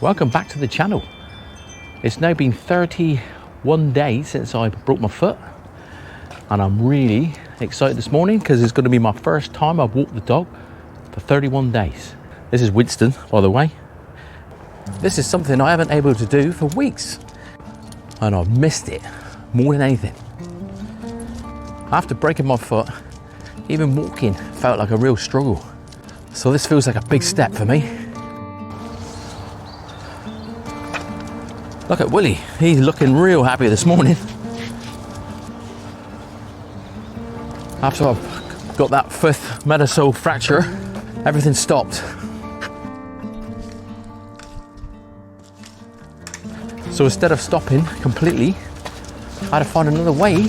Welcome back to the channel. It's now been 31 days since I broke my foot, and I'm really excited this morning because it's going to be my first time I've walked the dog for 31 days. This is Winston, by the way. This is something I haven't been able to do for weeks, and I've missed it more than anything. After breaking my foot, even walking felt like a real struggle. So this feels like a big step for me. Look at Willie, he's looking real happy this morning. After I've got that fifth metasole fracture, everything stopped. So instead of stopping completely, I had to find another way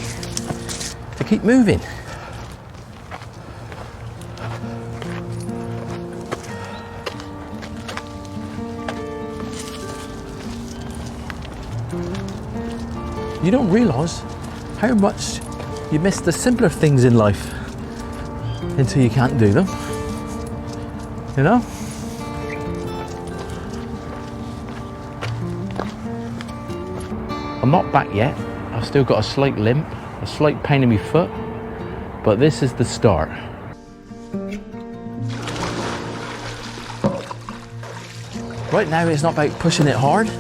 to keep moving. You don't realise how much you miss the simpler things in life until you can't do them, you know? I'm not back yet. I've still got a slight limp, a slight pain in my foot, but this is the start. Right now it's not about pushing it hard.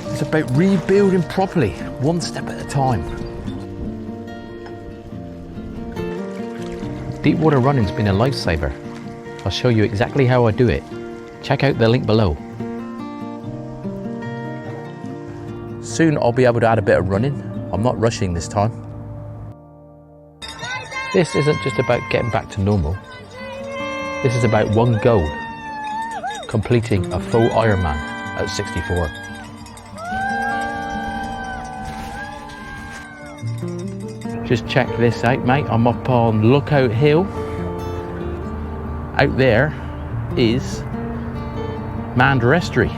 It's about rebuilding properly, one step at a time. Deep water running's been a lifesaver. I'll show you exactly how I do it. Check out the link below. Soon I'll be able to add a bit of running. I'm not rushing this time. This isn't just about getting back to normal. This is about one goal: completing a full Ironman at 64. Just check this out, mate. I'm up on Lookout Hill. Out there is Mandra Estuary,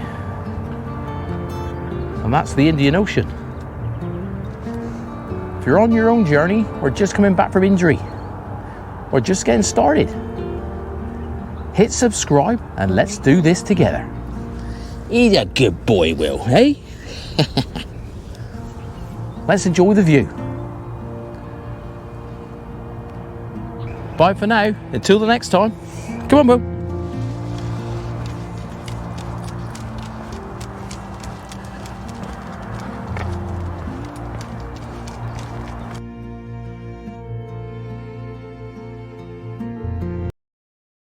and that's the Indian Ocean. If you're on your own journey, or just coming back from injury, or just getting started, hit subscribe and let's do this together. He's a good boy, Will, hey? Let's enjoy the view. Bye for now, until the next time. Come on, Will.